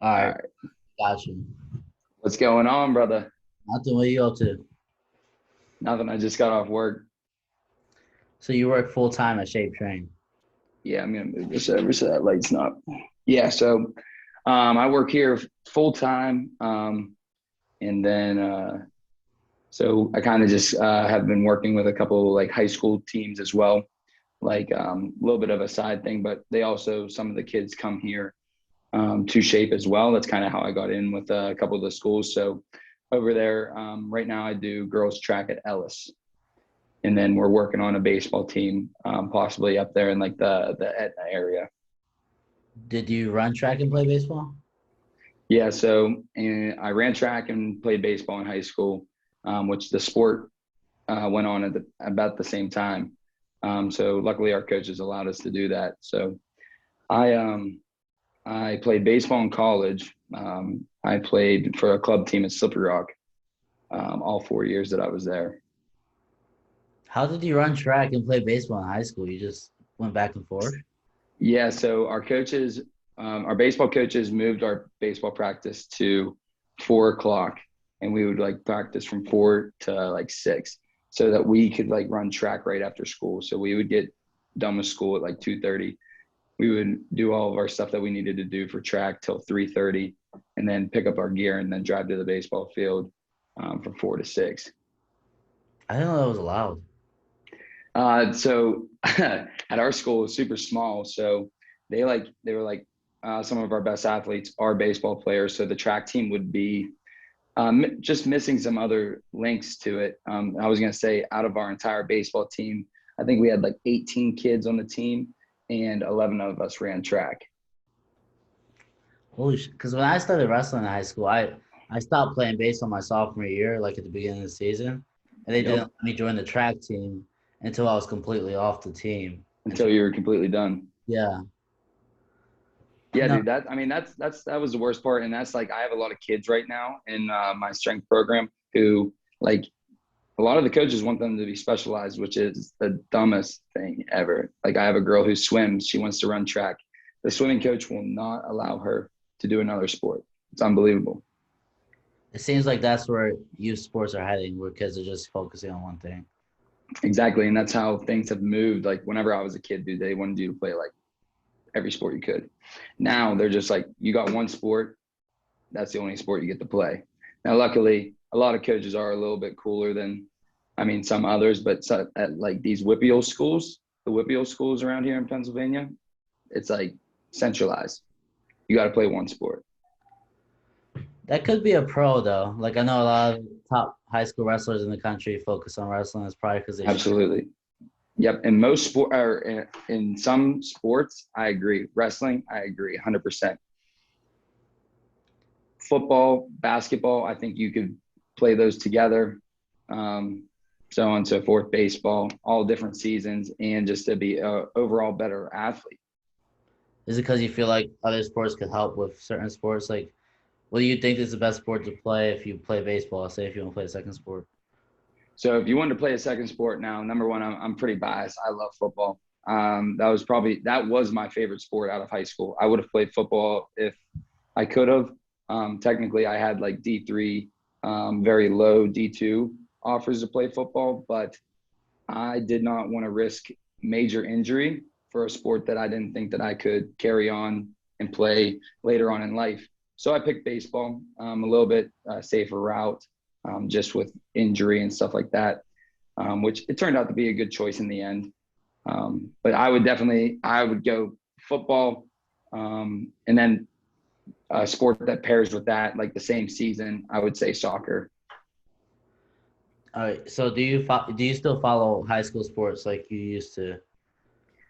All All right, right. got you. What's going on, brother? Nothing. What are you up to? Nothing. I just got off work. So you work full time at Shape Train. Yeah, I'm gonna move this over so that light's not. Yeah, so I work here full time, and then so I kind of just have been working with a couple like high school teams as well, like a little bit of a side thing. But they also some of the kids come here to Shape as well. That's kind of how I got in with a couple of the schools. So over there, right now I do girls track at Ellis. And then we're working on a baseball team, possibly up there in like the Etna area. Did you run track and play baseball? Yeah, so and I ran track and played baseball in high school, which the sport went on at about the same time. So luckily, our coaches allowed us to do that. So I I played baseball in college. I played for a club team at Slippery Rock all 4 years that I was there. How did you run track and play baseball in high school? You just went back and forth? Yeah, so our baseball coaches moved our baseball practice to 4 o'clock, and we would like practice from 4 to like 6, so that we could like run track right after school. So we would get done with school at like 2:30. We would do all of our stuff that we needed to do for track till 3:30, and then pick up our gear and then drive to the baseball field from 4 to 6. I didn't know that was allowed. So at our school, it's super small. So they were like some of our best athletes are baseball players. So the track team would be just missing some other links to it. I was going to say out of our entire baseball team, I think we had like 18 kids on the team and 11 of us ran track. Holy shit. Because when I started wrestling in high school, I stopped playing baseball my sophomore year, like at the beginning of the season. And they didn't Yep. let me join the track team until I was completely off the team. Until you were completely done. Yeah. Yeah, No, dude. That was the worst part, and that's like I have a lot of kids right now in my strength program who like a lot of the coaches want them to be specialized, which is the dumbest thing ever. Like I have a girl who swims; she wants to run track. The swimming coach will not allow her to do another sport. It's unbelievable. it seems like that's where youth sports are heading, where kids are just focusing on one thing. Exactly, and that's how things have moved. Like whenever I was a kid, dude, they wanted you to play like every sport you could. Now they're just like, you got one sport, that's the only sport you get to play. Now, luckily, a lot of coaches are a little bit cooler than, I mean, some others, but at like these WPIAL schools, the WPIAL schools around here in Pennsylvania, it's like centralized. You got to play one sport. That could be a pro though. Like I know a lot of top high school wrestlers in the country focus on wrestling. It's probably because they should. Absolutely. Yep. In most sport, or in some sports, I agree. Wrestling, I agree, 100%. Football, basketball, I think you could play those together. Um, so on and so forth, baseball, all different seasons, and just to be a overall better athlete. Is it because you feel like other sports could help with certain sports? Like, what do you think is the best sport to play if you play baseball? Say if you want to play a second sport. So if you wanted to play a second sport now, number one, I'm pretty biased. I love football. That was my favorite sport out of high school. I would have played football if I could have. Technically, I had like D3, very low D2 offers to play football, but I did not want to risk major injury for a sport that I didn't think that I could carry on and play later on in life. So I picked baseball, a little bit safer route, just with injury and stuff like that, which it turned out to be a good choice in the end. But I would go football, and then a sport that pairs with that, like the same season, I would say soccer. All right. So do you still follow high school sports like you used to?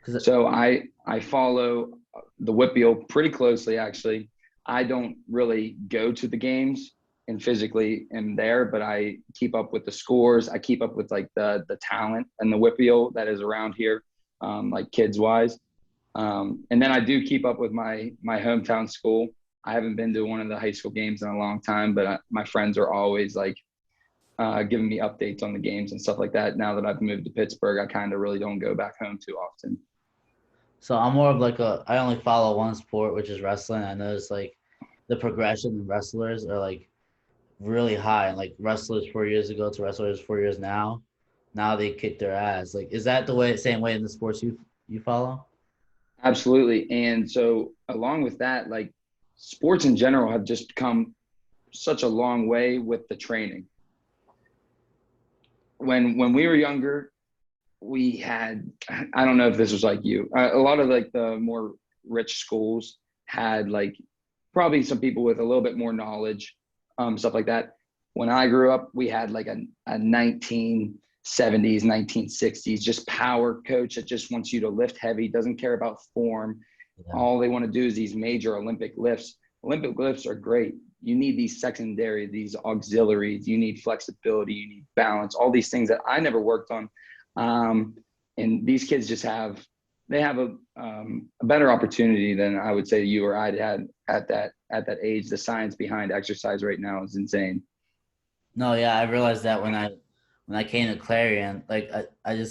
Because So I follow the WPIAL pretty closely, actually. I don't really go to the games and physically am there, but I keep up with the scores. I keep up with like the talent and the WPIAL that is around here, like kids wise. And then I do keep up with my hometown school. I haven't been to one of the high school games in a long time, but my friends are always like giving me updates on the games and stuff like that. Now that I've moved to Pittsburgh, I kind of really don't go back home too often. so I'm more of like I only follow one sport, which is wrestling. I noticed like the progression in wrestlers are like really high. And like wrestlers 4 years ago to wrestlers 4 years now they kick their ass. Like, is that the way, same way in the sports you follow? Absolutely. And so along with that, like sports in general have just come such a long way with the training. When we were younger, we had, I don't know if this was like you, a lot of like the more rich schools had like probably some people with a little bit more knowledge, stuff like that. When I grew up, we had like a 1970s, 1960s, just power coach that just wants you to lift heavy, doesn't care about form. Yeah. All they want to do is these major Olympic lifts. Olympic lifts are great. You need these secondary, these auxiliaries. You need flexibility. You need balance. All these things that I never worked on. And these kids just they have a better opportunity than I would say you or I had at that age. The science behind exercise right now is insane. No, yeah, I realized that when I came to Clarion, like I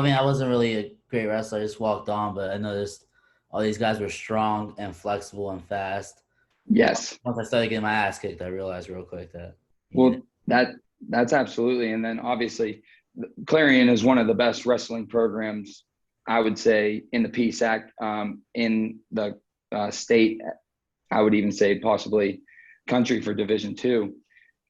mean I wasn't really a great wrestler, I just walked on, but I noticed all these guys were strong and flexible and fast. Yes. Once I started getting my ass kicked, I realized real quick that you need it. Well, that's absolutely. And then obviously, Clarion is one of the best wrestling programs, I would say, in the PSAC, in the state. I would even say possibly country for Division II.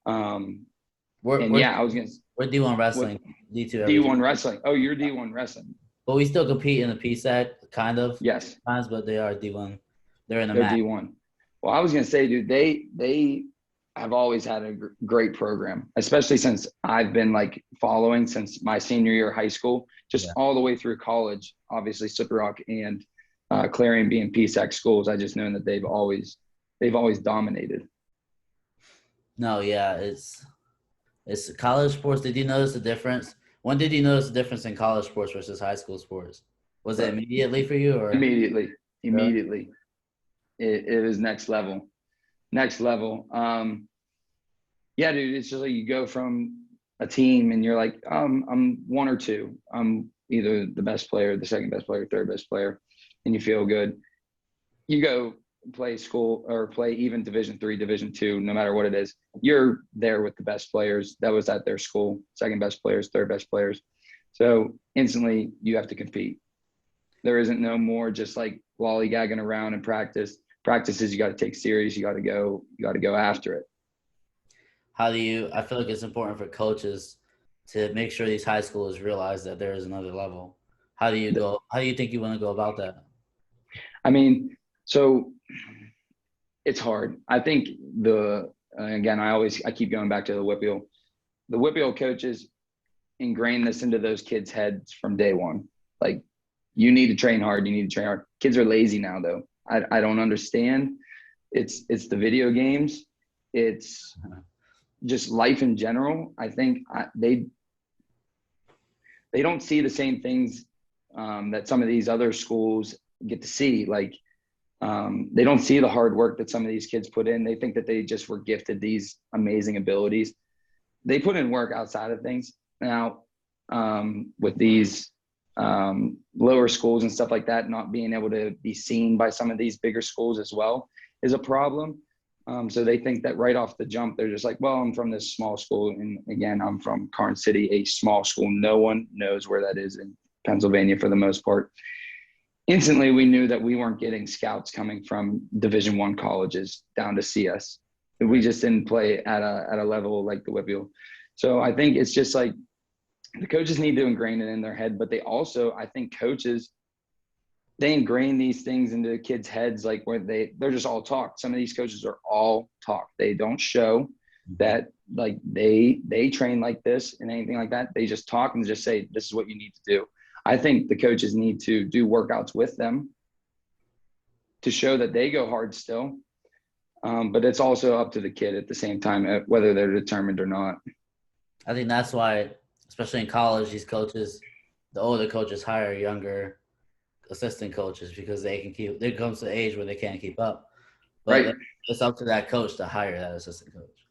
We're And we're yeah, I was gonna we're D1 what wrestling, D2 everything. D1 wrestling. Oh, you're D1 wrestling. But we still compete in the PSAC, kind of Yes, times, but they are D1. They're in the they're MAC. D1. Well, I was gonna say, dude, they have always had a great program, especially since I've been like following since my senior year of high school, just Yeah. all the way through college. Obviously, Slippery Rock and Clarion being PSAC schools, I just known that they've always dominated. No, yeah, it's college sports. Did you notice the difference? When did you notice the difference in college sports versus high school sports? Was it But immediately for you or immediately, really? immediately, it was next level, next level. Yeah, dude, it's just like you go from a team and you're like, I'm one or two. I'm either the best player, the second best player, third best player, and you feel good. You go play school or play even Division III, Division II, no matter what it is. You're there with the best players that was at their school, second best players, third best players. So instantly you have to compete. There isn't no more just like lollygagging around in practice. Practices you got to take serious. You got to go after it. How do you? I feel like it's important for coaches to make sure these high schoolers realize that there is another level. How do you go? How do you think you want to go about that? I mean, so it's hard. I think again, I keep going back to the whip wheel. The whip wheel coaches ingrain this into those kids' heads from day one. Like, you need to train hard. You need to train hard. Kids are lazy now, though. I don't understand. It's the video games. It's just life in general. I think they don't see the same things that some of these other schools get to see. Like, they don't see the hard work that some of these kids put in. They think that they just were gifted these amazing abilities. They put in work outside of things. Now, with these lower schools and stuff like that, not being able to be seen by some of these bigger schools as well is a problem. So they think that right off the jump, they're just like, well, I'm from this small school. And again, I'm from Karn City, a small school. No one knows where that is in Pennsylvania for the most part. Instantly, we knew that we weren't getting scouts coming from Division I colleges down to see us. We Right. just didn't play at a level like the Whitfield. So I think it's just like the coaches need to ingrain it in their head, but they also, I think coaches, they ingrain these things into the kids' heads, like where they're just all talk. Some of these coaches are all talk. They don't show that like they train like this and anything like that. They just talk and just say, this is what you need to do. I think the coaches need to do workouts with them to show that they go hard still. But it's also up to the kid at the same time, whether they're determined or not. I think that's why, especially in college, these coaches, the older coaches hire younger assistant coaches because they can keep. There comes an age where they can't keep up, Right. but it's up to that coach to hire that assistant coach.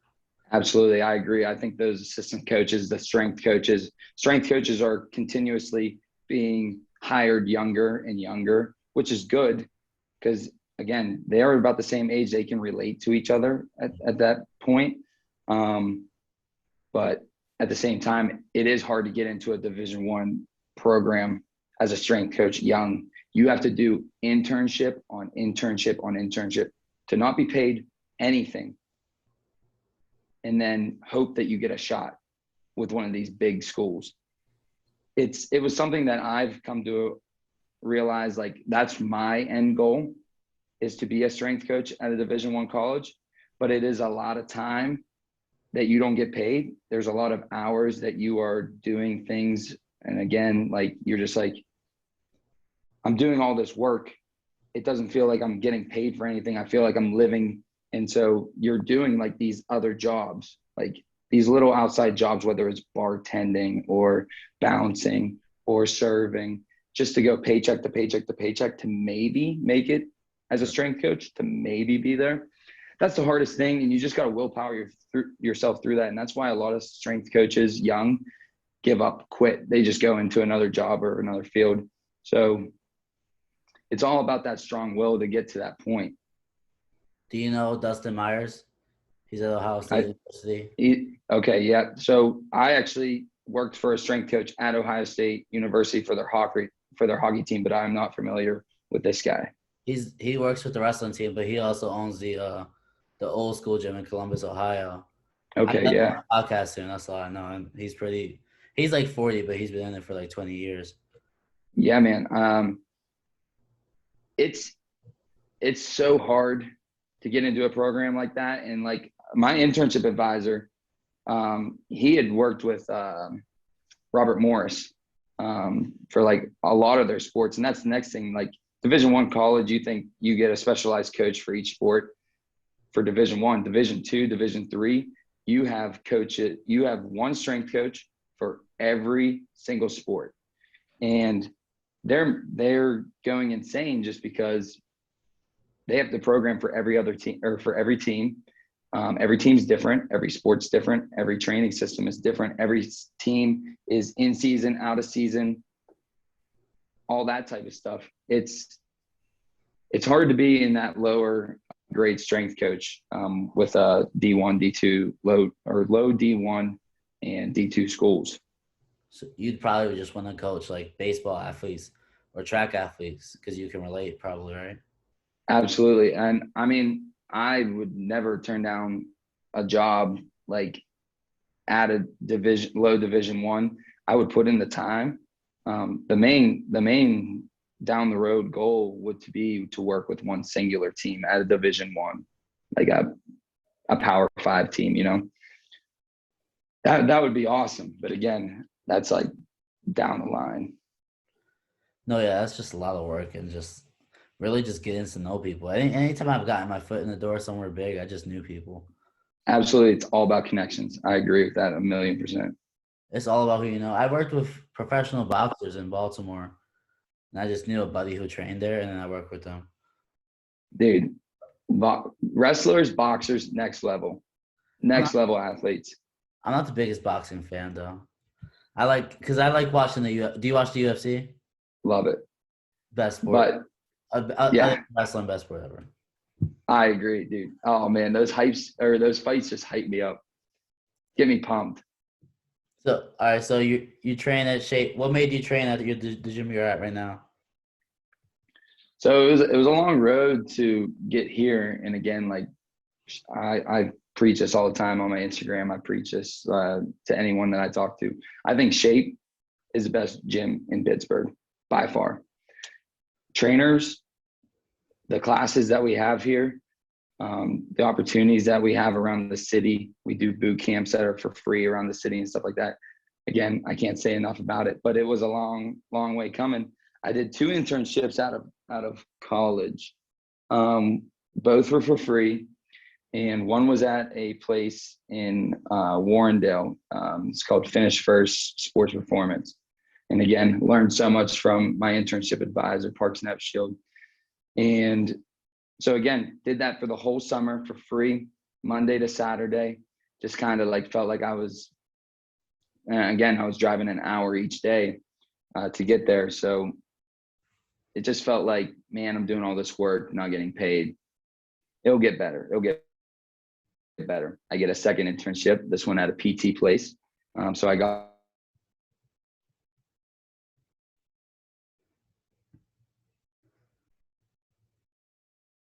Absolutely. I agree. I think those assistant coaches, the strength coaches are continuously being hired younger and younger, which is good because again, they are about the same age. They can relate to each other at that point. But at the same time, it is hard to get into a Division I program as a strength coach young. You have to do internship on internship on internship to not be paid anything, and then hope that you get a shot with one of these big schools. It was something that I've come to realize, like, that's my end goal, is to be a strength coach at a Division I college, but it is a lot of time that you don't get paid. There's a lot of hours that you are doing things. And again, like, you're just like, I'm doing all this work. It doesn't feel like I'm getting paid for anything. I feel like I'm living. And so you're doing like these other jobs, like these little outside jobs, whether it's bartending or bouncing or serving, just to go paycheck to paycheck to paycheck to maybe make it as a strength coach, to maybe be there. That's the hardest thing. And you just got to willpower yourself through that. And that's why a lot of strength coaches, young, give up, quit. They just go into another job or another field. So it's all about that strong will to get to that point. Do you know Dustin Myers? He's at Ohio State University. Okay, yeah. So I actually worked for a strength coach at Ohio State University for their hockey team, but I'm not familiar with this guy. He works with the wrestling team, but he also owns the old school gym in Columbus, Ohio. Okay, yeah. Podcast soon. That's all I know. And he's like 40, but he's been in it for like 20 years. Yeah, man. It's so hard to get into a program like that. And like my internship advisor, he had worked with Robert Morris for like a lot of their sports. And that's the next thing. Like Division I college, you think you get a specialized coach for each sport. For Division I, Division II, Division III, you have one strength coach for every single sport. And they're going insane just because they have the program for every other team, or for every team. Every team's different. Every sport's different. Every training system is different. Every team is in season, out of season, all that type of stuff. It's hard to be in that lower grade strength coach with a D1, D2, low D1 and D2 schools. So you'd probably just want to coach like baseball athletes or track athletes because you can relate, probably, right? Absolutely. And I mean, I would never turn down a job like at a low Division I. I would put in the time. The main down the road goal would be to work with one singular team at a Division I, like a Power 5 team. You know, that would be awesome. But again, that's like down the line. No, yeah, that's just a lot of work and just really just getting to know people. Anytime I've gotten my foot in the door somewhere big, I just knew people. Absolutely. It's all about connections. I agree with that 1,000,000%. It's all about who you know. I worked with professional boxers in Baltimore, and I just knew a buddy who trained there, and then I worked with them. Dude, wrestlers, boxers, next level athletes. I'm not the biggest boxing fan, though. I like watching do you watch the UFC? Love it. Best sport. But yeah, wrestling, best sport ever. I agree, dude. Oh man, those fights just hype me up. Get me pumped. So, all right. So you train at Shape. What made you train at the gym you're at right now? So it was a long road to get here. And again, like I preach this all the time on my Instagram. I preach this to anyone that I talk to. I think Shape is the best gym in Pittsburgh by far. Trainers, the classes that we have here, the opportunities that we have around the city. We do boot camps that are for free around the city and stuff like that. Again, I can't say enough about it, but it was a long way coming. I did 2 internships out of college. Both were for free. And one was at a place in Warrendale. It's called Finish First Sports Performance. And again, learned so much from my internship advisor, Parks and Shield. And so again, did that for the whole summer for free, Monday to Saturday. Just kind of like felt like I was driving an hour each day to get there. So it just felt like, man, I'm doing all this work, not getting paid. It'll get better. It'll get better. I get a second internship, this one at a PT place. So I got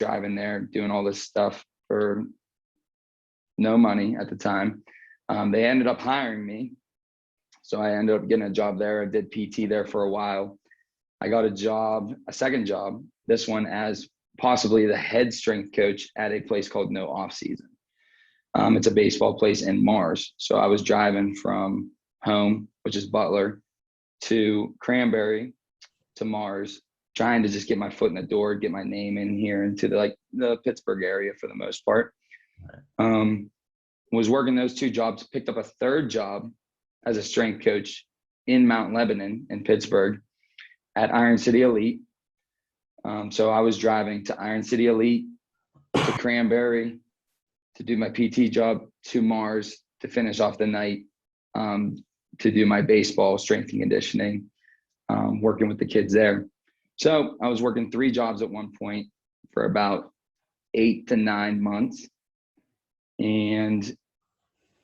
driving there, doing all this stuff for no money at the time. They ended up hiring me. So I ended up getting a job there. I did PT there for a while. I got a second job, this one as possibly the head strength coach at a place called No Off Season. It's a baseball place in Mars. So I was driving from home, which is Butler, to Cranberry to Mars, trying to just get my foot in the door, get my name in here into the Pittsburgh area for the most part. Was working those two jobs, picked up a third job as a strength coach in Mount Lebanon in Pittsburgh at Iron City Elite. So I was driving to Iron City Elite, to Cranberry, to do my PT job, to Mars, to finish off the night, to do my baseball strength and conditioning, working with the kids there. So I was working 3 jobs at one point for about 8 to 9 months. And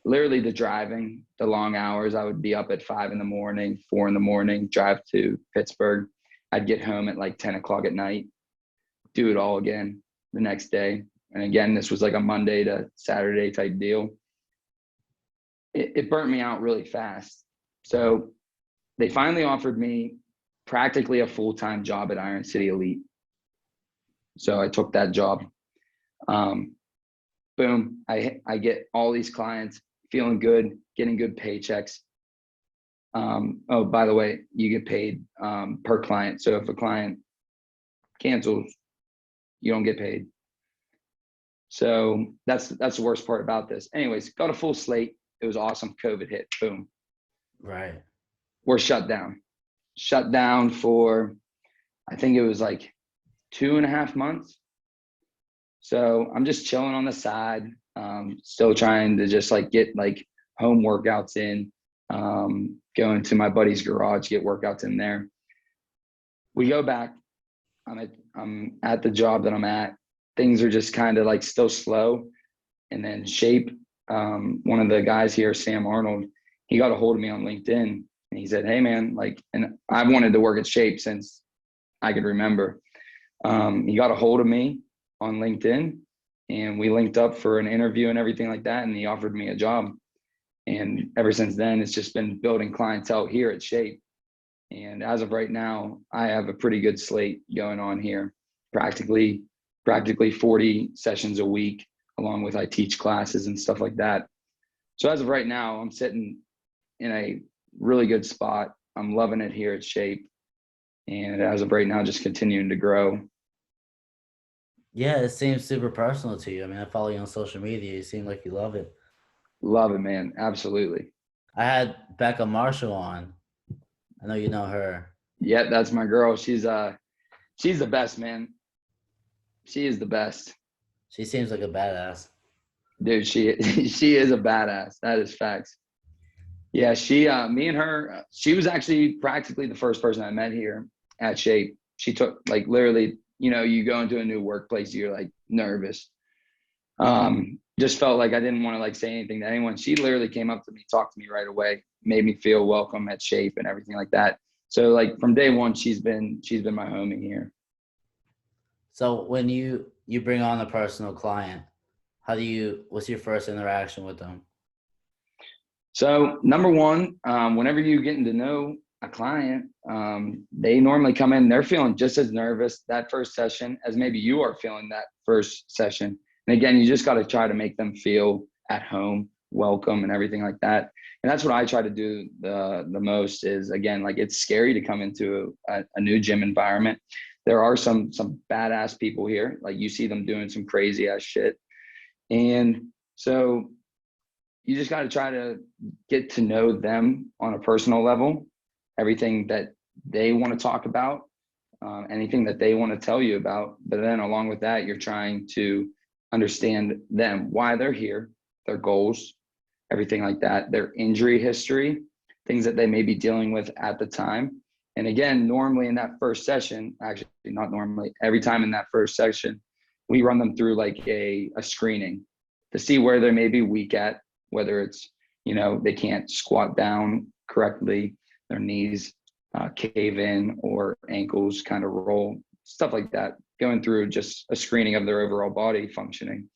literally the driving, the long hours, I would be up at 5 a.m, 4 a.m, drive to Pittsburgh. I'd get home at like 10 o'clock at night, do it all again the next day. And again, this was like a Monday to Saturday type deal. It burnt me out really fast. So they finally offered me practically a full-time job at Iron City Elite. So I took that job. Boom, I get all these clients, feeling good, getting good paychecks. Oh, by the way, you get paid per client. So if a client cancels, you don't get paid. So that's the worst part about this. Anyways, got a full slate. It was awesome. COVID hit. Boom. Right. We're shut down. Shut down for, I think it was like 2.5 months. So I'm just chilling on the side, still trying to just like get like home workouts in, going to my buddy's garage, get workouts in there. We go back. I'm at the job that I'm at. Things are just kind of like still slow. And then Shape, one of the guys here, Sam Arnold, he got a hold of me on LinkedIn and he said, hey man, like, and I've wanted to work at Shape since I could remember. He got a hold of me on LinkedIn and we linked up for an interview and everything like that. And he offered me a job. And ever since then, it's just been building clientele here at Shape. And as of right now, I have a pretty good slate going on here, practically 40 sessions a week, along with I teach classes and stuff like that. So as of right now, I'm sitting in a really good spot. I'm loving it here at Shape. And as of right now, just continuing to grow. Yeah, it seems super personal to you. I mean, I follow you on social media. You seem like you love it. Love it, man. Absolutely. I had Becca Marshall on. I know you know her. Yeah, that's my girl. She's the best, man. She is the best. She seems like a badass. Dude, she is a badass. That is facts. Yeah, me and her, she was actually practically the first person I met here at Shape. She took like literally, you go into a new workplace, you're like nervous. Just felt like I didn't want to like say anything to anyone. She literally came up to me, talked to me right away, made me feel welcome at Shape and everything like that. So like from day one, she's been my homie here. So when you bring on a personal client, what's your first interaction with them? So number one, whenever you're getting to know a client, they normally come in, they're feeling just as nervous that first session as maybe you are feeling that first session. And again, you just got to try to make them feel at home, welcome and everything like that. And that's what I try to do the most is, again, like it's scary to come into a new gym environment. There are some badass people here. Like you see them doing some crazy ass shit. And so you just got to try to get to know them on a personal level, everything that they want to talk about, anything that they want to tell you about. But then along with that, you're trying to understand them, why they're here, their goals, everything like that, their injury history, things that they may be dealing with at the time. And again, normally in that first session, actually not normally, every time in that first section, we run them through like a screening to see where they may be weak at, whether it's, they can't squat down correctly, their knees cave in, or ankles kind of roll, stuff like that, going through just a screening of their overall body functioning.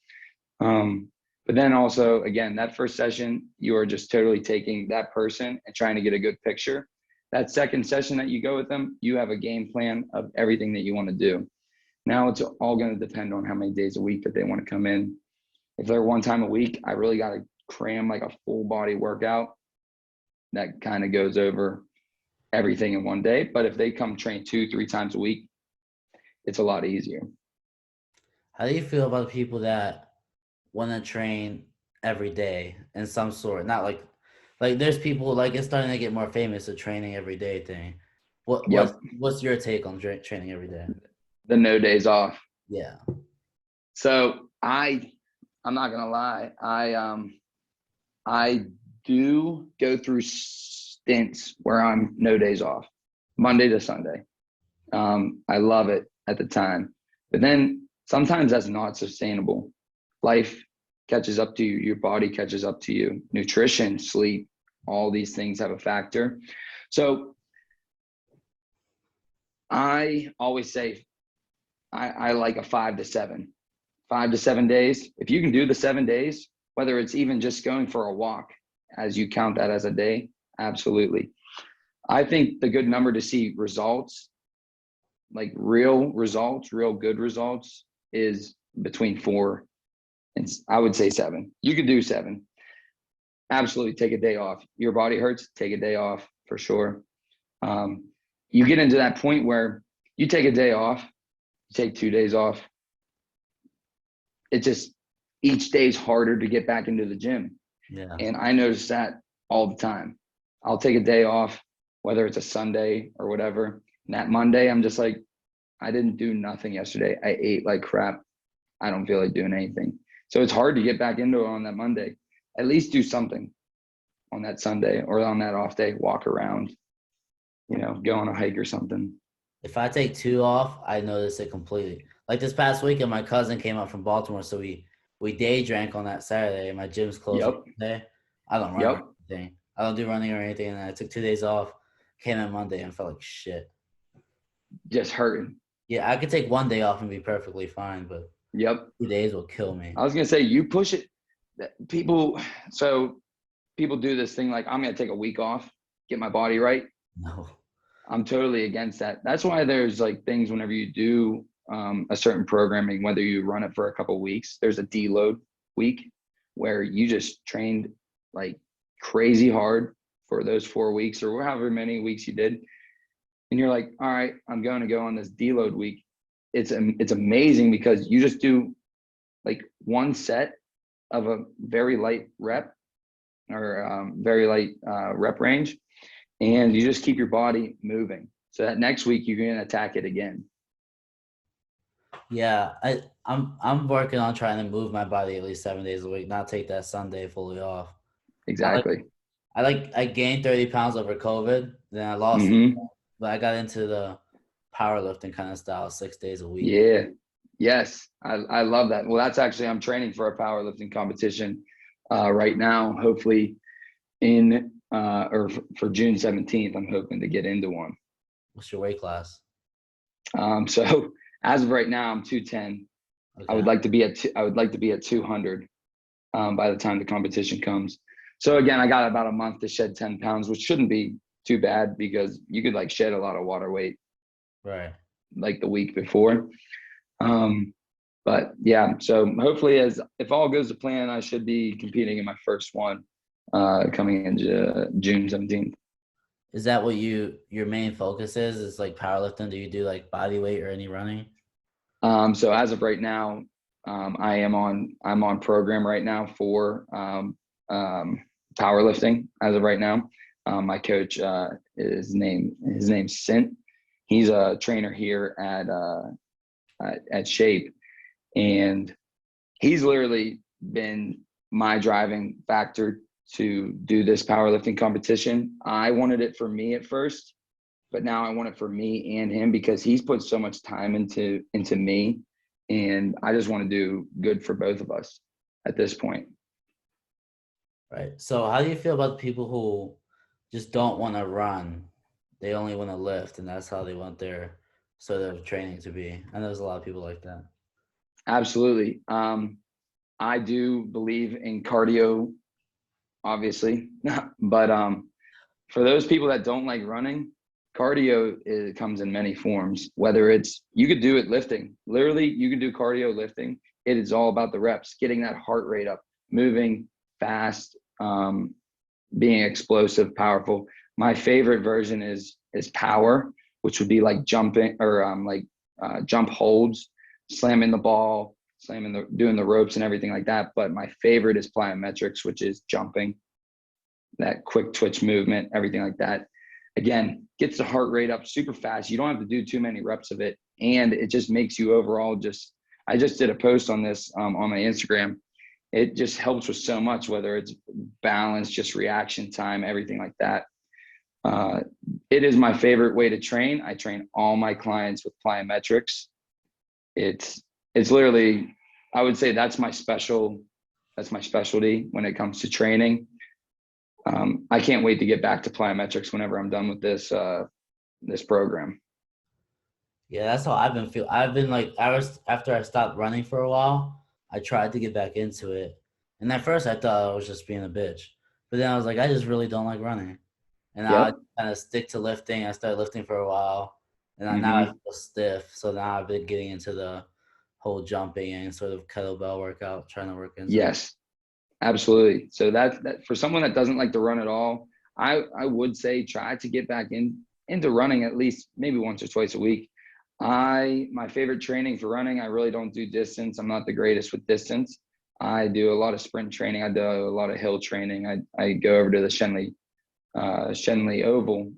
But then also, again, that first session, you are just totally taking that person and trying to get a good picture. That second session that you go with them, you have a game plan of everything that you want to do. Now it's all going to depend on how many days a week that they want to come in. If they're one time a week, I really got to cram like a full body workout that kind of goes over everything in one day. But if they come train 2-3 times a week, it's a lot easier. How do you feel about people that want to train every day in some sort? Not like there's people like it's starting to get more famous, the training every day thing. What's your take on training every day? The no days off. Yeah. So I'm not gonna lie, I do go through stints where I'm no days off, Monday to Sunday. I love it at the time, but then sometimes that's not sustainable. Life catches up to you, your body catches up to you, nutrition, sleep, all these things have a factor. So I always say I like a 5 to 7 days. If you can do the 7 days, whether it's even just going for a walk, as you count that as a day, absolutely. I think the good number to see results, like real results, real good results, is between 4 and I would say 7. You could do 7. Absolutely, take a day off. Your body hurts, take a day off for sure. You get into that point where you take a day off, you take 2 days off. It just, each day's harder to get back into the gym. Yeah. And I notice that all the time. I'll take a day off, whether it's a Sunday or whatever. And that Monday, I'm just like, I didn't do nothing yesterday. I ate like crap. I don't feel like doing anything. So it's hard to get back into it on that Monday. At least do something on that Sunday or on that off day, walk around, go on a hike or something. If I take 2 off, I notice it completely. Like this past weekend, my cousin came up from Baltimore, so we day drank on that Saturday. My gym's closed today. I don't run or anything. I don't do running or anything. And I took 2 days off, came in Monday and felt like shit. Just hurting. Yeah, I could take 1 day off and be perfectly fine, but 2 days will kill me. I was gonna say, you push it. People do this thing like, I'm gonna take a week off, get my body right. No. I'm totally against that. That's why there's like things whenever you do a certain programming, whether you run it for a couple of weeks, there's a deload week where you just trained like crazy hard for those 4 weeks or however many weeks you did. And you're like, all right, I'm going to go on this deload week. It's amazing because you just do like one set of a very light rep or very light rep range. And you just keep your body moving. So that next week you can attack it again. Yeah, I'm working on trying to move my body at least 7 days a week, not take that Sunday fully off. Exactly. I gained 30 pounds over COVID, then I lost it, but I got into the powerlifting kind of style 6 days a week. Yeah. Yes. I love that. Well, that's actually, I'm training for a powerlifting competition right now, hopefully or for June 17th, I'm hoping to get into one. What's your weight class? So as of right now, I'm 210. Okay. I would like to be at 200 by the time the competition comes. So again, I got about a month to shed 10 pounds, which shouldn't be too bad because you could like shed a lot of water weight, right? Like the week before. But yeah, so hopefully if all goes to plan, I should be competing in my first one coming in June 17th. Is that what your main focus is? Is like powerlifting? Do you do like body weight or any running? So as of right now, I'm on program right now for powerlifting as of right now. My coach, his name's Sint. He's a trainer here at Shape, and he's literally been my driving factor to do this powerlifting competition. I wanted it for me at first, but now I want it for me and him because he's put so much time into me, and I just want to do good for both of us at this point. Right. So how do you feel about people who just don't want to run? They only want to lift, and that's how they want their sort of training to be. I know there's a lot of people like that. Absolutely. I do believe in cardio, obviously, but for those people that don't like running, cardio comes in many forms. Whether it's you could do it lifting, literally, you can do cardio lifting. It is all about the reps, getting that heart rate up, moving fast, being explosive, powerful. My favorite version is power, which would be like jumping or jump holds, slamming the ball, doing the ropes and everything like that. But my favorite is plyometrics, which is jumping, that quick twitch movement, everything like that. Again, gets the heart rate up super fast. You don't have to do too many reps of it. And it just makes you overall I just did a post on this on my Instagram. It just helps with so much, whether it's balance, just reaction time, everything like that. It is my favorite way to train. I train all my clients with plyometrics. It's literally, I would say that's my specialty when it comes to training. I can't wait to get back to plyometrics whenever I'm done with this program. Yeah, that's how I've been feeling. I've been like, after I stopped running for a while, I tried to get back into it. And at first I thought I was just being a bitch. But then I was like, I just really don't like running. And now I Yep. kind of stick to lifting. I started lifting for a while. And now I Mm-hmm. feel stiff. So now I've been getting into the whole jumping and sort of kettlebell workout, trying to work into it. Yes, absolutely. So that for someone that doesn't like to run at all, I would say try to get back into running at least maybe once or twice a week. My favorite training for running, I really don't do distance. I'm not the greatest with distance. I do a lot of sprint training. I do a lot of hill training. I go over to the Shenley Oval,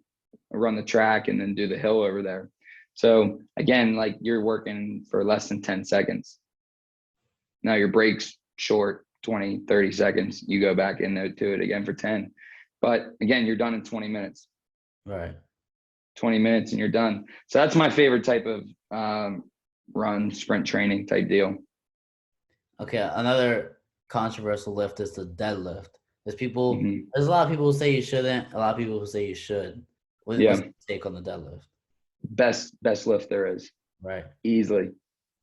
run the track, and then do the hill over there. So again, like you're working for less than 10 seconds. Now your break's short, 20, 30 seconds. You go back into it again for 10. But again, you're done in 20 minutes. Right. 20 minutes and you're done. So that's my favorite type of run, sprint training type deal. Okay, another controversial lift is the deadlift. Mm-hmm. There's a lot of people who say you shouldn't, a lot of people who say you should. What's Yeah. your take on the deadlift? Best lift there is, Right. easily.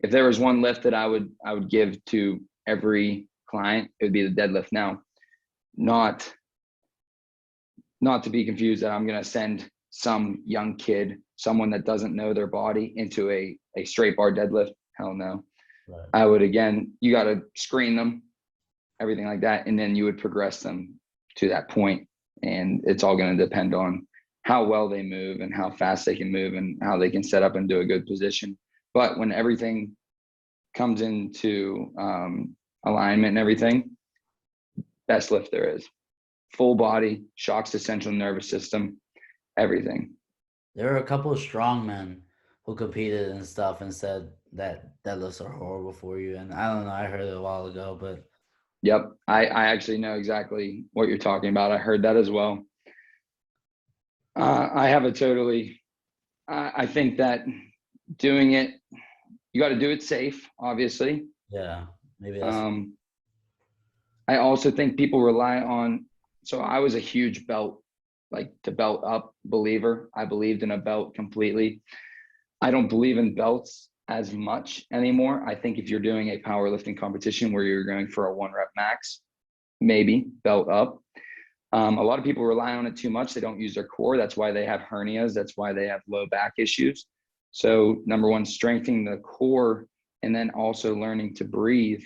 If there was one lift that I would give to every client, it would be the deadlift. Now, not to be confused that I'm going to send some young kid, someone that doesn't know their body, into a straight bar deadlift. Hell no. Right. I would, again, you got to screen them, everything like that, and then you would progress them to that point. And it's all going to depend on how well they move and how fast they can move and how they can set up and do a good position. But when everything comes into alignment and everything, best lift there is. Full body, shocks the central nervous system, everything. There were a couple of strong men who competed and stuff and said that deadlifts are horrible for you. And I don't know, I heard it a while ago, but Yep. I actually know exactly what you're talking about. I heard that as well. I have a totally, I think that doing it, you got to do it safe, obviously. yeah, maybe that's I also think people rely on, so I was a huge belt, like to belt up believer. I believed in a belt completely. I don't believe in belts as much anymore. I think if you're doing a powerlifting competition where you're going for a 1 rep max, maybe belt up. A lot of people rely on it too much. They don't use their core. That's why they have hernias. That's why they have low back issues. So number one, strengthening the core and then also learning to breathe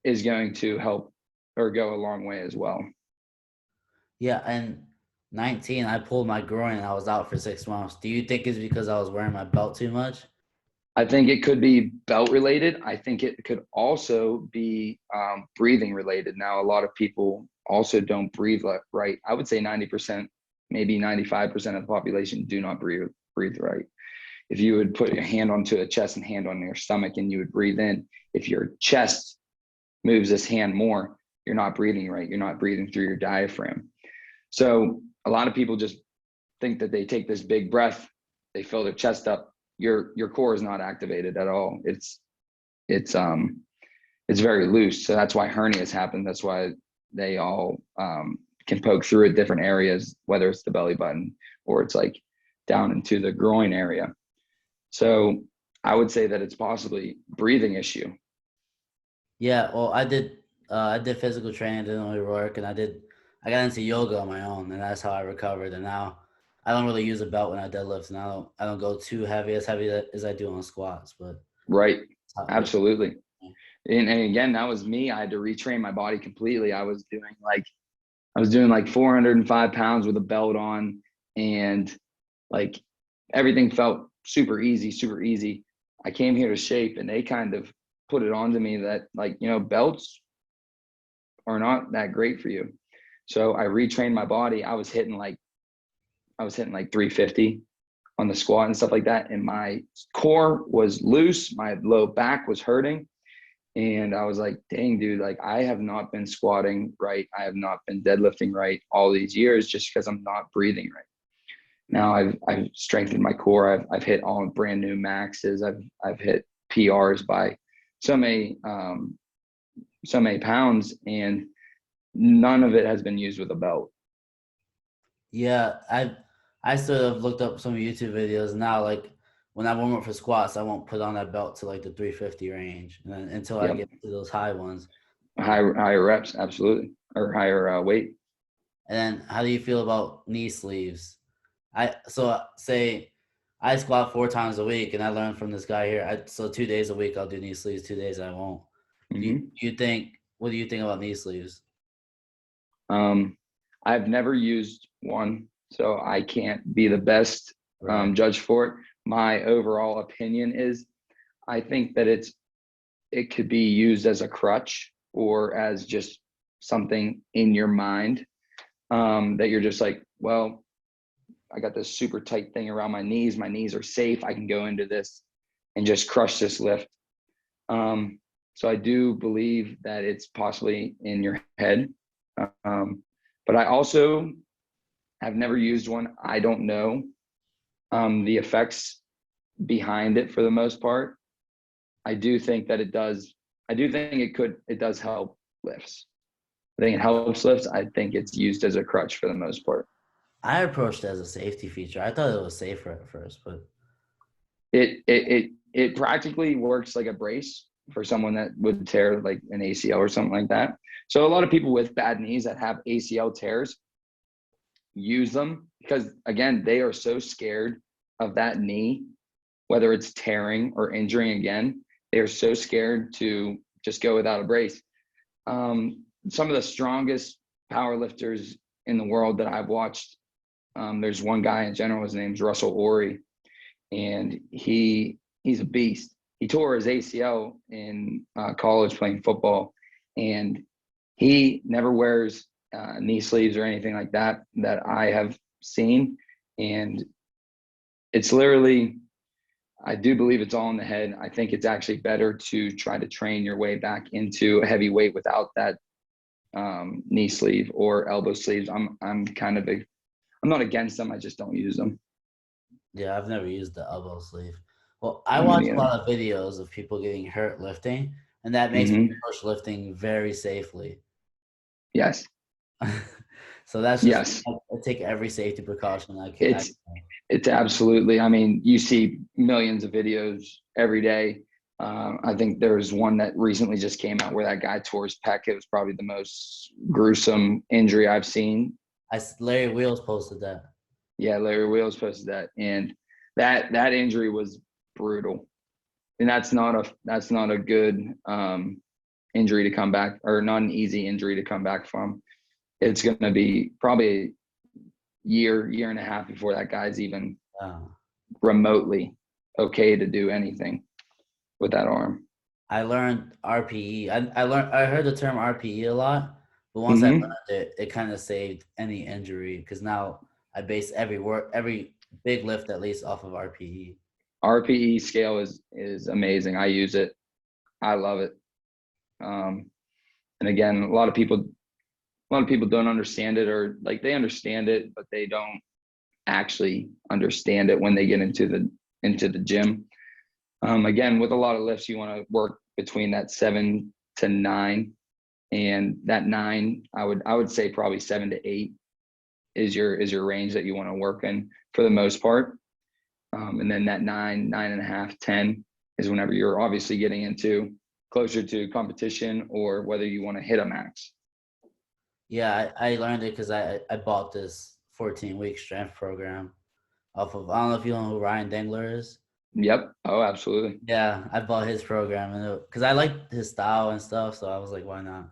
is going to help or go a long way as well. yeah. And 19, I pulled my groin and I was out for 6 months. Do you think it's because I was wearing my belt too much? I think it could be belt related. I think it could also be breathing related. Now, a lot of people also don't breathe right. I would say 90%, maybe 95% of the population do not breathe right. If you would put your hand onto a chest and hand on your stomach and you would breathe in, if your chest moves this hand more, you're not breathing right. You're not breathing through your diaphragm. So a lot of people just think that they take this big breath, they fill their chest up, your core is not activated at all. It's very loose. So that's why hernias happen. That's why they all can poke through at different areas, whether it's the belly button or it's like down into the groin area. So I would say that it's possibly breathing issue. Yeah, well, I did physical training, didn't really work, and I got into yoga on my own, and that's how I recovered. And now I don't really use a belt when I deadlift, and I don't go too heavy as I do on squats. But Right. yeah, Absolutely. And again, that was me. I had to retrain my body completely. I was doing like 405 pounds with a belt on, and like everything felt super easy, super easy. I came here to shape, and they kind of put it on to me that, like, belts are not that great for you. So I retrained my body. I was hitting like 350 on the squat and stuff like that. And my core was loose. My low back was hurting. And I was like, dang, dude, like I have not been squatting right. I have not been deadlifting right all these years just because I'm not breathing right. Now I've strengthened my core. I've hit all brand new maxes. I've hit PRs by so many pounds, and none of it has been used with a belt. yeah, I sort of looked up some YouTube videos. Now, like when I warm up for squats, I won't put on that belt to like the 350 range, and then until I Yep. get to those high ones. Higher reps, absolutely, or higher weight. And then, how do you feel about knee sleeves? Say I squat 4 times a week, and I learned from this guy here. So 2 days a week I'll do knee sleeves, 2 days I won't. Mm-hmm. You think? What do you think about knee sleeves? I've never used one, so I can't be the best Right. judge for it. My overall opinion is I think that it could be used as a crutch or as just something in your mind, that you're just like, well, I got this super tight thing around my knees. My knees are safe. I can go into this and just crush this lift. So I do believe that it's possibly in your head. But I also have never used one. I don't know the effects behind it for the most part. I do think that it does. I do think it does help lifts. I think it helps lifts. I think it's used as a crutch for the most part. I approached it as a safety feature. I thought it was safer at first, but It practically works like a brace for someone that would tear like an ACL or something like that. So a lot of people with bad knees that have ACL tears use them because, again, they are so scared of that knee, whether it's tearing or injuring again. They are so scared to just go without a brace. Some of the strongest power lifters in the world that I've watched, there's one guy in general, his name's Russell Orey, and he's a beast. He tore his ACL in college playing football, and he never wears knee sleeves or anything like that I have seen. And it's literally, I do believe it's all in the head. I think it's actually better to try to train your way back into a heavy weight without that knee sleeve or elbow sleeves. I'm not against them. I just don't use them. yeah, I've never used the elbow sleeve. Well, I watch a lot of videos of people getting hurt lifting, and that makes me approach lifting very safely. Yes. So that's just Yes. I take every safety precaution I can. It's absolutely. I mean, you see millions of videos every day. I think there was one that recently just came out where that guy tore his pec. It was probably the most gruesome injury I've seen. Larry Wheels posted that. Yeah, Larry Wheels posted that, and that injury was brutal, and that's not a good injury to come back, or not an easy injury to come back from. It's going to be probably a year and a half before that guy's even remotely okay to do anything with that arm. I learned RPE. I heard the term RPE a lot, but once I learned it, it kind of saved any injury because now I base every big lift at least off of RPE. RPE scale is amazing. I use it. I love it. And again, a lot of people don't understand it, or like they understand it, but they don't actually understand it when they get into the gym. Again, with a lot of lifts, you want to work between that 7 to 9, and that 9, I would say probably 7 to 8 is your range that you want to work in for the most part. And then that 9, 9.5, 10 is whenever you're obviously getting into closer to competition or whether you want to hit a max. Yeah, I learned it because I bought this 14-week strength program off of, I don't know if you know who Ryan Dengler is. Yep. Oh, absolutely. Yeah, I bought his program and because I liked his style and stuff, so I was like, why not?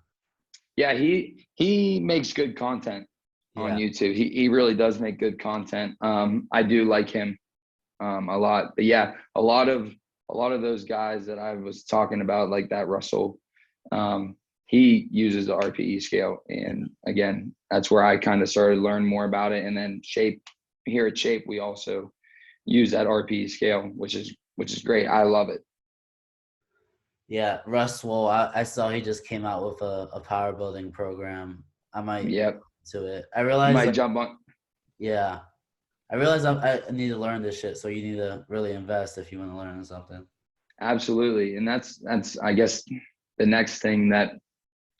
Yeah, he makes good content on Yeah. YouTube. He really does make good content. I do like him a lot. But yeah, a lot of those guys that I was talking about, like that Russell, he uses the RPE scale. And again, that's where I kind of started to learn more about it. And then here at Shape, we also use that RPE scale, which is great. I love it. Yeah, Russ Swole, I saw he just came out with a power building program. I might Yep. to it. I You realized, might like, jump on. yeah, I realized I need to learn this shit. So you need to really invest if you want to learn something. Absolutely. And that's, I guess, the next thing that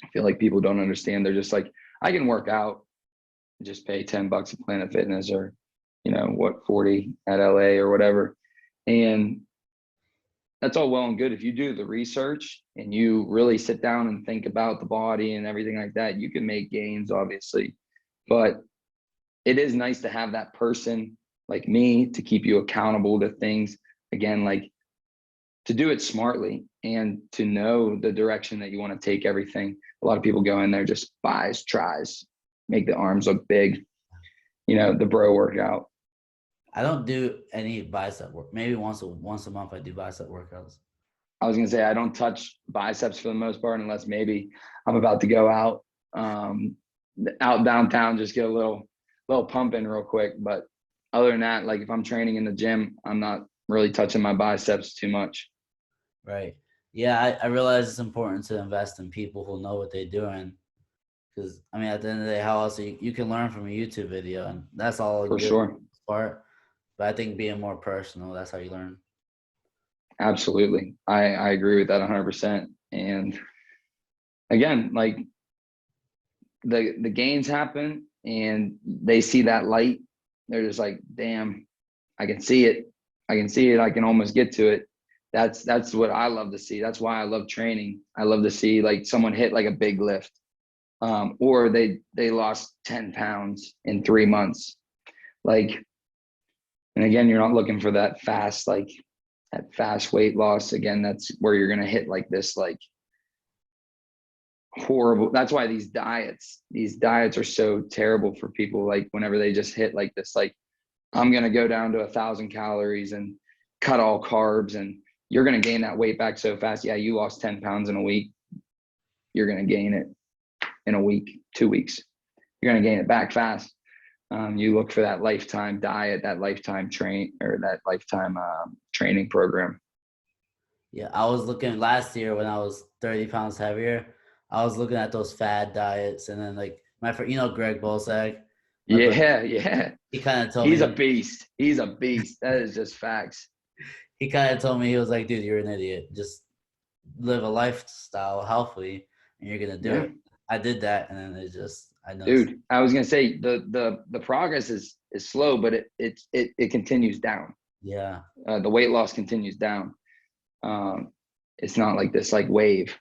I feel like people don't understand. They're just like, I can work out, just pay $10 at Planet Fitness or, 40 at LA or whatever. And that's all well and good. If you do the research and you really sit down and think about the body and everything like that, you can make gains, obviously. But it is nice to have that person like me to keep you accountable to things. Again, like to do it smartly and to know the direction that you want to take everything. A lot of people go in there, just buys, tries, make the arms look big, the bro workout. I don't do any bicep work. Maybe once a month I do bicep workouts. I was gonna say I don't touch biceps for the most part unless maybe I'm about to go out downtown, just get a little pump in real quick. But other than that, like if I'm training in the gym, I'm not really touching my biceps too much. Right. Yeah, I realize it's important to invest in people who know what they're doing. Because I mean, at the end of the day, how else you can learn from a YouTube video, and that's all a For good sure. part. But I think being more personal, that's how you learn. Absolutely. I agree with that 100%. And again, like the gains happen and they see that light. They're just like, damn, I can see it. I can see it. I can almost get to it. That's what I love to see. That's why I love training. I love to see like someone hit like a big lift, or they lost 10 pounds in 3 months. Like, and again, you're not looking for that fast weight loss. Again, that's where you're going to hit like this, like horrible. That's why these diets are so terrible for people. Like whenever they just hit like this, like I'm going to go down to 1,000 calories and cut all carbs, and you're going to gain that weight back so fast. Yeah. You lost 10 pounds in a week. You're going to gain it in a week, 2 weeks. You're going to gain it back fast. You look for that lifetime diet, that lifetime training program. Yeah, I was looking last year when I was 30 pounds heavier. I was looking at those fad diets, and then like my friend, Greg Bolsack, my buddy, Yeah. he kind of told He's a me beast. That is just facts. he kind of told me, he was like, dude, you're an idiot. Just live a lifestyle healthily, and you're gonna do Yeah. it. I did that, and then I noticed. Dude, I was gonna say the progress is slow, but it continues down. Yeah. The weight loss continues down. It's not like this like wave.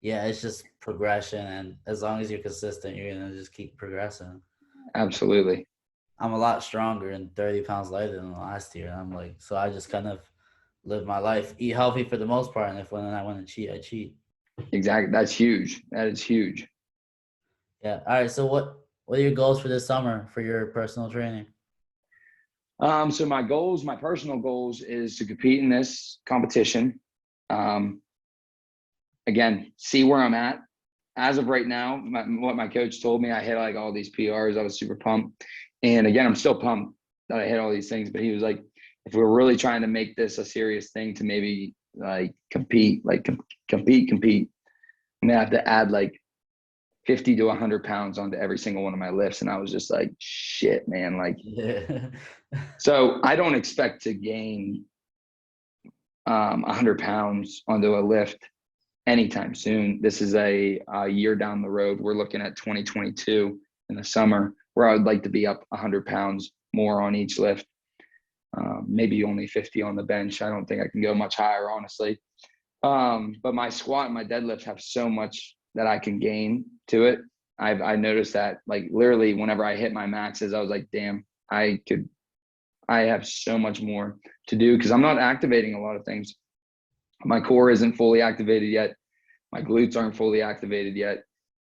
Yeah, it's just progression, and as long as you're consistent, you're gonna just keep progressing. Absolutely. I'm a lot stronger and 30 pounds lighter than last year. I'm like, so I just kind of live my life, eat healthy for the most part, and if when I want to cheat, I cheat. Exactly. That's huge. That is huge. Yeah. All right. So what are your goals for this summer for your personal training? So my personal goals is to compete in this competition. Again, see where I'm at. As of right now, what my coach told me, I hit like all these PRs. I was super pumped. And again, I'm still pumped that I hit all these things, but he was like, if we're really trying to make this a serious thing to maybe like compete, I'm gonna have to add like 50 to 100 pounds onto every single one of my lifts. And I was just like, shit, man. Like, Yeah. so I don't expect to gain 100 pounds onto a lift anytime soon. This is a year down the road. We're looking at 2022 in the summer, where I would like to be up 100 pounds more on each lift. Maybe only 50 on the bench. I don't think I can go much higher, honestly. But my squat and my deadlift have so much that I can gain to it. I noticed that, like, literally whenever I hit my maxes, I was like, damn, I have so much more to do, because I'm not activating a lot of things. My core isn't fully activated yet. My glutes aren't fully activated yet.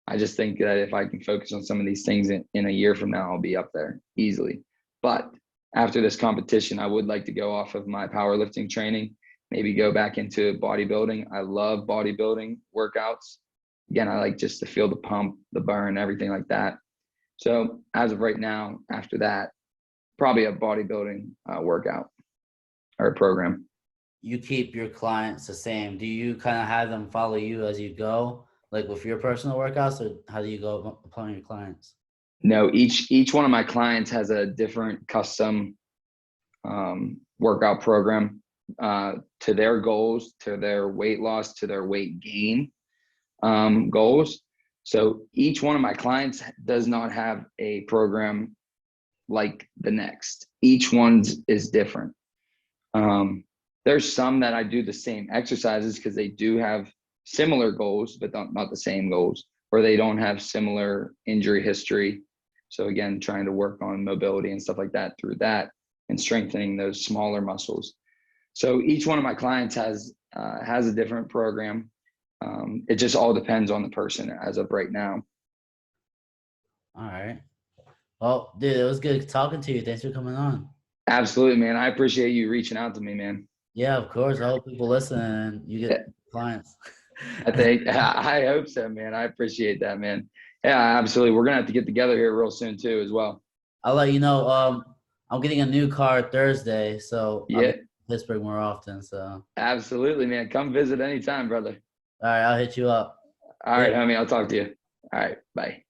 I just think that if I can focus on some of these things in a year from now, I'll be up there easily. But after this competition, I would like to go off of my powerlifting training, maybe go back into bodybuilding. I love bodybuilding workouts. Again, I like just to feel the pump, the burn, everything like that. So as of right now, after that, probably a bodybuilding workout or program. You keep your clients the same. Do you kind of have them follow you as you go, like with your personal workouts, or how do you go upon your clients? No, each one of my clients has a different custom workout program to their goals, to their weight loss, to their weight gain goals. So each one of my clients does not have a program like the next. Each one's is different. There's some that I do the same exercises because they do have similar goals, but not the same goals, or they don't have similar injury history. So again, trying to work on mobility and stuff like that through that, and strengthening those smaller muscles. So each one of my clients has a different program. It just all depends on the person as of right now. All right. Well, dude, it was good talking to you. Thanks for coming on. Absolutely, man. I appreciate you reaching out to me, man. Yeah, of course. I hope people listen and you Yeah, get clients. I hope so, man. I appreciate that, man. Yeah, absolutely. We're gonna have to get together here real soon too, as well. I'll let you know. I'm getting a new car Thursday, so I'll be Yeah, in Pittsburgh more often. So, absolutely, man. Come visit anytime, brother. all right, I'll hit you up. All right, Later. homie. I'll talk to you. All right, bye.